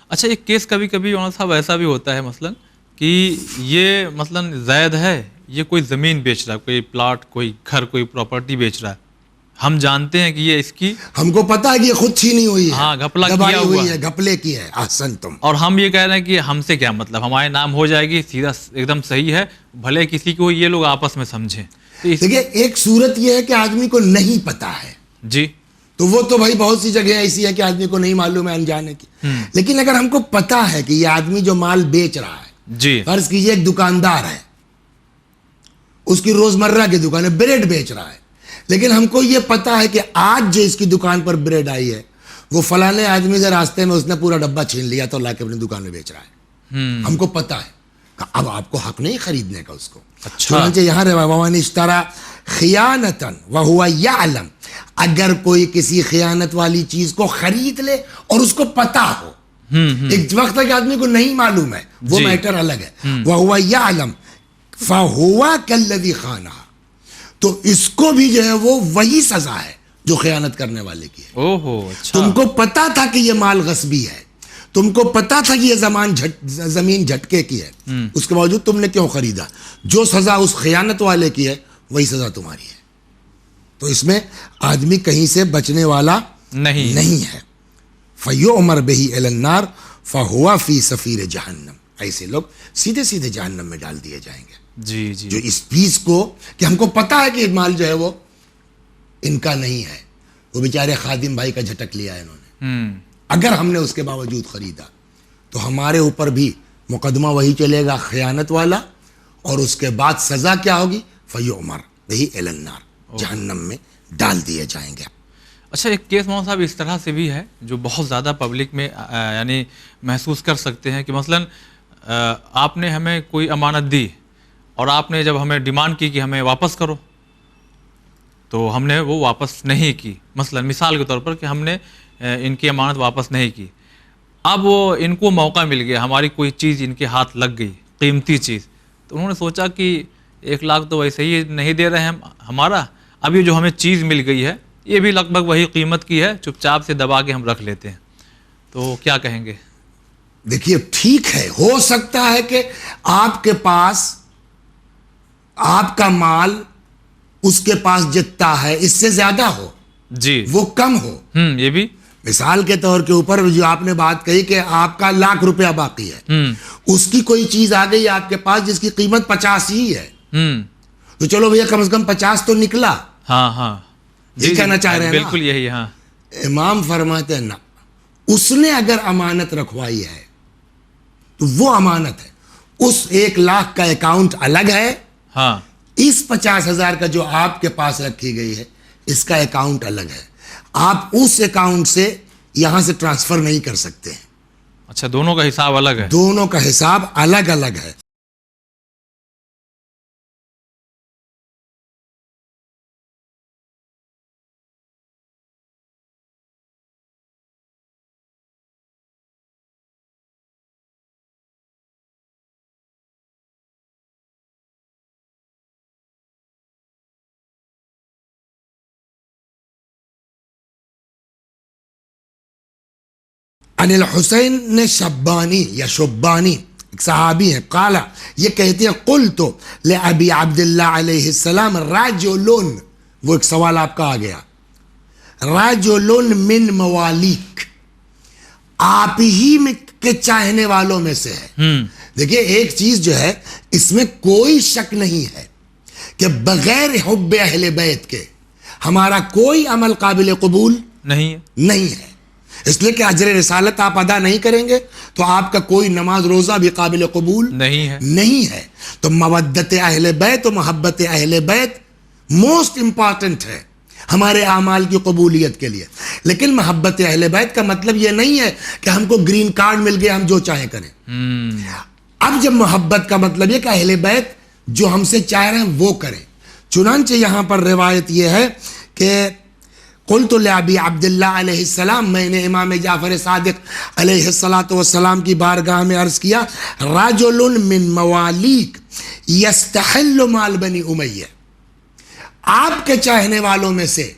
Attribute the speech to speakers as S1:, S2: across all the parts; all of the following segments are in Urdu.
S1: اچھا ایک کیس کبھی کبھی مولانا صاحب ایسا بھی ہوتا ہے مثلاً کہ یہ مثلاً زید ہے، یہ کوئی زمین بیچ رہا ہے، کوئی پلاٹ، کوئی گھر، کوئی پراپرٹی بیچ رہا ہے، ہم جانتے ہیں کہ یہ اس کی
S2: ہم کو پتا ہے کہ یہ خود چھینی ہوئی ہے،
S1: ہاں گھپلا
S2: دبائی
S1: کیا ہوا
S2: ہوئی
S1: ہے،
S2: ہے، گھپلے کی ہے. احسن تم.
S1: اور ہم یہ کہہ رہے ہیں کہ ہم سے کیا مطلب، ہمارے نام ہو جائے گی، سیدھا ایک دم صحیح ہے، بھلے کسی کو یہ لوگ آپس میں سمجھیں. تو
S2: دیکھیے ایک صورت یہ ہے کہ آدمی کو نہیں پتا ہے،
S1: جی
S2: تو وہ تو بھائی بہت سی جگہ ایسی ہے کہ آدمی کو نہیں معلوم ہے انجانے کی. لیکن اگر ہم کو پتا ہے کہ یہ آدمی جو مال بیچ رہا ہے،
S1: جی
S2: فرض کیجئے ایک دکاندار ہے، اس کی روزمرہ کی دکان ہے، بریڈ بیچ رہا ہے، لیکن ہم کو یہ پتا ہے کہ آج جو اس کی دکان پر بریڈ آئی ہے وہ فلانے آدمی سے راستے میں اس نے پورا ڈبہ چھین لیا تو لا کے اپنی دکان میں بیچ رہا ہے. ہم کو پتا ہے، اب آپ کو حق نہیں خریدنے کا اس کو. چنانچہ یہاں وَمَنِ اشْتَرَىٰ خِيَانَةً وَهُوَ يَعْلَمُ، اگر کوئی کسی خیانت والی چیز کو خرید لے اور اس کو پتا ہو، ایک وقت تک آدمی کو نہیں معلوم ہے، وہ میٹر الگ ہے. وَهُوَ يَعْلَمُ فَهُوَ كَالَّذِي خَانَهَا، تو اس کو بھی جو ہے وہ وہی سزا ہے جو خیانت کرنے والے کی ہے. تم کو پتا تھا کہ یہ مال غصبی ہے، تم کو پتا تھا کہ یہ زمین جھٹکے کی ہے، اس کے باوجود تم نے کیوں خریدا؟ جو سزا اس خیانت والے کی ہے وہی سزا تمہاری ہے. تو اس میں آدمی کہیں سے بچنے والا نہیں ہے. فَيُؤْمَرْ بِهِ إِلَى النَّارِ فَهُوَ فِي صَفِيرِ جَهَنَّمَ، ایسے لوگ سیدھے سیدھے جہنم میں ڈال دیے جائیں گے. جو اس چیز کو کہ ہم کو پتا ہے کہ مال جو ہے وہ ان کا نہیں ہے، وہ بیچارے خادم بھائی کا جھٹک لیا ہے انہوں نے، اگر ہم نے اس کے باوجود خریدا تو ہمارے اوپر بھی مقدمہ وہی چلے گا خیانت والا، اور اس کے بعد سزا کیا ہوگی؟ فَيُؤْمَرْ بِهِ إِلَى النَّارِ، جہنم میں ڈال دیے جائیں گے.
S1: اچھا ایک کیس مولانا صاحب اس طرح سے بھی ہے جو بہت زیادہ پبلک میں یعنی محسوس کر سکتے ہیں کہ مثلاً آپ نے ہمیں کوئی امانت دی اور آپ نے جب ہمیں ڈیمانڈ کی کہ ہمیں واپس کرو تو ہم نے وہ واپس نہیں کی. مثلاً مثال کے طور پر کہ ہم نے ان کی امانت واپس نہیں کی، اب وہ ان کو موقع مل گیا، ہماری کوئی چیز ان کے ہاتھ لگ گئی، قیمتی چیز، تو انہوں نے سوچا کہ 1 لاکھ تو ویسے ہی نہیں دے رہے ہیں ہمارا، اب یہ جو ہمیں چیز مل گئی ہے یہ بھی لگ بھگ وہی قیمت کی ہے، چپ چاپ سے دبا کے ہم رکھ لیتے ہیں، تو کیا کہیں گے؟
S2: دیکھیے ٹھیک ہے، ہو سکتا ہے کہ آپ کے پاس آپ کا مال اس کے پاس جتنا ہے اس سے زیادہ ہو،
S1: جی
S2: وہ کم ہو.
S1: یہ بھی
S2: مثال کے طور کے اوپر جو آپ نے بات کہی کہ آپ کا 1,00,000 روپیہ باقی ہے، اس کی کوئی چیز آ گئی آپ کے پاس جس کی قیمت 50 ہی ہے، تو چلو بھیا کم از کم 50 تو نکلا.
S1: ہاں
S2: یہ کہنا چاہ رہے ہیں نا؟
S1: بالکل یہی. ہاں
S2: امام فرماتے ہیں نا، اس نے اگر امانت رکھوائی ہے تو وہ امانت ہے، اس 1,00,000 کا اکاؤنٹ الگ ہے،
S1: ہاں
S2: اس 50,000 کا جو آپ کے پاس رکھی گئی ہے اس کا اکاؤنٹ الگ ہے. آپ اس اکاؤنٹ سے یہاں سے ٹرانسفر نہیں کر سکتے ہیں.
S1: اچھا دونوں کا حساب الگ ہے،
S2: دونوں کا حساب الگ الگ ہے. عن الحسین نے شبانی یا شبانی ایک صحابی ہیں، قالا یہ کہتے ہیں قلت لأبی عبداللہ علیہ السلام رجلن، وہ ایک سوال آپ کا آ گیا، رجلن من موالیک، آپ ہی میں کے چاہنے والوں میں سے ہے. دیکھیں ایک چیز جو ہے اس میں کوئی شک نہیں ہے کہ بغیر حب اہل بیت کے ہمارا کوئی عمل قابل قبول نہیں ہے. اس لیے کہ اجر رسالت آپ ادا نہیں کریں گے تو آپ کا کوئی نماز روزہ بھی قابل قبول نہیں ہے. تو مودت اہل بیت و محبت اہل بیت موسٹ امپارٹنٹ ہے ہمارے اعمال کی قبولیت کے لیے. لیکن محبت اہل بیت کا مطلب یہ نہیں ہے کہ ہم کو گرین کارڈ مل گیا ہم جو چاہیں کریں. اب جب محبت کا مطلب یہ کہ اہل بیت جو ہم سے چاہ رہے ہیں وہ کریں. چنانچہ یہاں پر روایت یہ ہے کہ قلت لأبی عبداللہ علیہ السلام، میں نے امام جعفر صادق علیہ السلام کی بارگاہ میں عرض کیا، رجل من موالیک یستحل مال بنی امیہ، آپ کے چاہنے والوں میں سے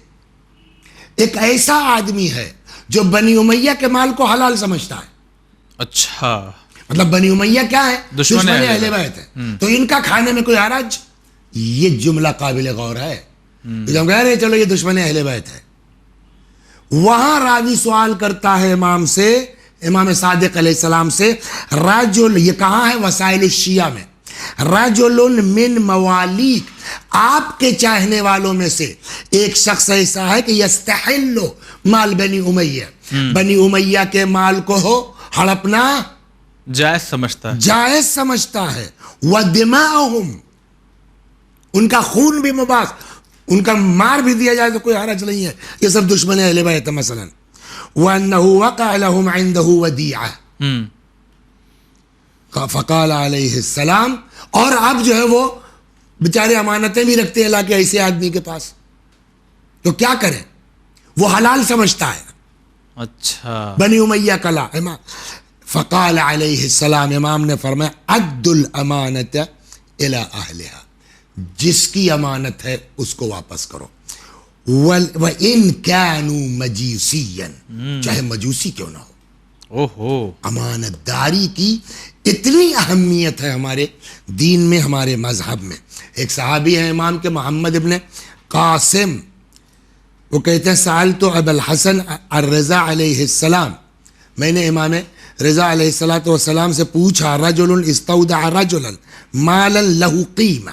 S2: ایک ایسا آدمی ہے جو بنی امیہ کے مال کو حلال سمجھتا ہے.
S1: اچھا
S2: مطلب بنی امیہ کیا ہے؟
S1: دشمن
S2: اہل بیت ہے. تو ان کا کھانے میں کوئی حرج؟ یہ جملہ قابل غور ہے. جب کہہ رہے چلو یہ دشمن اہل بیت ہے. وہاں راوی سوال کرتا ہے امام سے، امام صادق علیہ السلام سے، رجل، یہ کہاں ہے؟ وسائل الشیعہ میں، رجل من موالیک، آپ کے چاہنے والوں میں سے ایک شخص ایسا ہے کہ یستحل مال بنی امیہ، بنی امیہ کے مال کو ہو ہڑپنا
S1: جائز سمجھتا ہے،
S2: جائز سمجھتا ہے. وَدِمَاءُهُمْ، ان کا خون بھی مباح، ان کا مار بھی دیا جائے تو کوئی حرج نہیں ہے. یہ سب دشمن اہل بیت ہے. مثلا وَأَنَّهُ وَقَعَ لَهُمْ عِنْدَهُ وَدِيعَةٌ، فقال علیہ السلام، اور اب جو ہے وہ بیچارے امانتیں بھی رکھتے ہیں لا کے ایسے آدمی کے پاس، تو کیا کریں؟ وہ حلال سمجھتا ہے
S1: اچھا
S2: بنی امیہ کلا. فقال علیہ السلام، امام نے فرمایا عد الامانت الی اہلہا، جس کی امانت ہے اس کو واپس کرو. وَإِن كَانُوا مَجِوسِيًّا، چاہے مجوسی کیوں نہ ہو.
S1: اوہو،
S2: امانت داری کی اتنی اہمیت ہے ہمارے دین میں، ہمارے مذہب میں. ایک صحابی ہے امام کے، محمد ابن قاسم، وہ کہتے ہیں سألت ابا الحسن الرضا علیہ السلام، میں نے امام رضا علیہ السلام سے پوچھا، رجل استودع رجلا مالا له قیمہ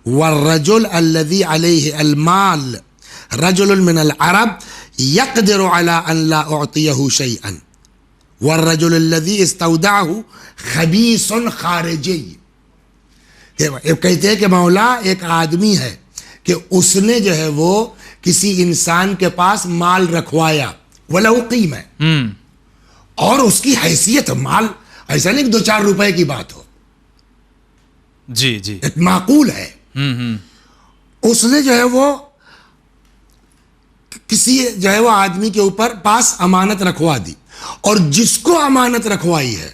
S2: والرجل الذي عليه المال رجل من العرب يقدر على ان لا اعطيه شيئا والرجل الذي استودعه خبیث خارجی. کہتے ہیں کہ مولا ایک آدمی ہے کہ اس نے جو ہے وہ کسی انسان کے پاس مال رکھوایا، وَلَهُ قِيمَةٌ، اور اس کی حیثیت، مال ایسا نہیں کہ 2-4 روپے کی بات ہو،
S1: جی جی،
S2: ایک معقول ہے. اس نے جو ہے وہ کسی جو ہے وہ آدمی کے اوپر پاس امانت رکھوا دی، اور جس کو امانت رکھوائی ہے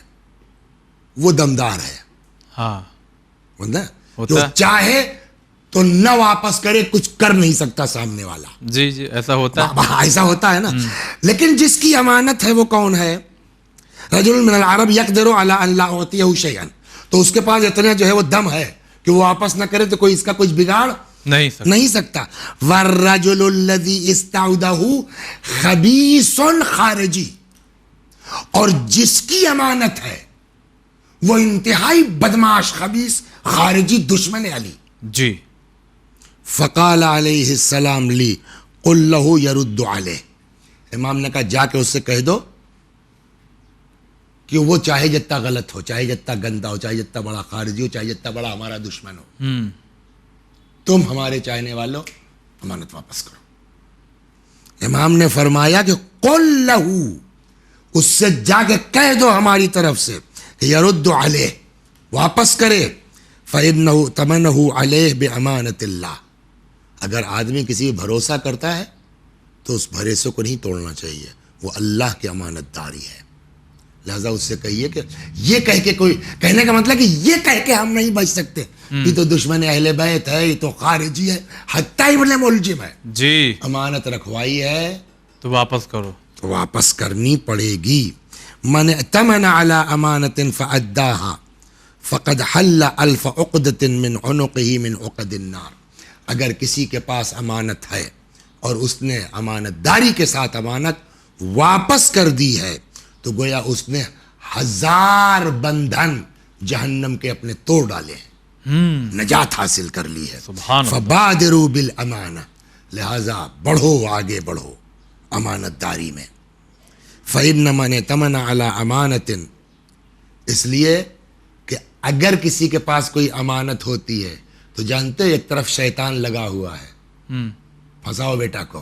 S2: وہ دمدار ہے.
S1: ہاں
S2: جو چاہے تو نہ واپس کرے، کچھ کر نہیں سکتا سامنے والا.
S1: جی جی، ایسا ہوتا ہے،
S2: ایسا ہوتا ہے نا. لیکن جس کی امانت ہے وہ کون ہے؟ رجل من العرب يقدر على ان لا اعطيه شيئا، تو اس کے پاس اتنا جو ہے وہ دم ہے کہ وہ واپس نہ کرے تو کوئی اس کا کچھ بگاڑ نہیں سکتا. والرجل الذي استعوده خبيث خارجی، اور جس کی امانت ہے وہ انتہائی بدماش، خبیث، خارجی، دشمن علی.
S1: جی.
S2: فقال علیہ السلام لی قل له يرد علیہ، امام نے کہا جا کے اس سے کہہ دو کہ وہ چاہے جتنا غلط ہو، چاہے جتنا گندا ہو، چاہے جتنا بڑا خارجی ہو، چاہے جتنا بڑا ہمارا دشمن ہو، تم ہمارے چاہنے والوں امانت واپس کرو. امام نے فرمایا کہ قل له، اس سے جا کے کہہ دو ہماری طرف سے کہ یرد علیہ، واپس کرے. فإنه تمنه علیہ بأمانت اللہ، اگر آدمی کسی بھروسہ کرتا ہے تو اس بھروسے کو نہیں توڑنا چاہیے، وہ اللہ کی امانت داری ہے. لہذا اس سے کہیے کہ یہ کہہ کے، کوئی کہنے کا مطلب کہ یہ کہہ کے ہم نہیں بچ سکتے، یہ تو دشمن اہل بیت ہے، یہ تو خارجی ہے، حتیٰ ابن ملجم ہے،
S1: جی،
S2: امانت رکھوائی ہے
S1: تو واپس کرو،
S2: تو واپس کرنی پڑے گی. من ائتمن علی امانت فأداها فقد حل الف عقدۃ من عنقه من عقد النار، اگر کسی کے پاس امانت ہے اور اس نے امانت داری کے ساتھ امانت واپس کر دی ہے تو گویا اس نے 1000 بندھن جہنم کے اپنے توڑ ڈالے ہیں، نجات حاصل کر لی ہے.
S1: سبحان اللہ.
S2: فبادروا بالامانہ، لہذا بڑھو، آگے بڑھو امانت داری میں. فإن من ائتمن علی امانۃ، اس لیے کہ اگر کسی کے پاس کوئی امانت ہوتی ہے تو جانتے ایک طرف شیطان لگا ہوا ہے، پھنساؤ بیٹا کو،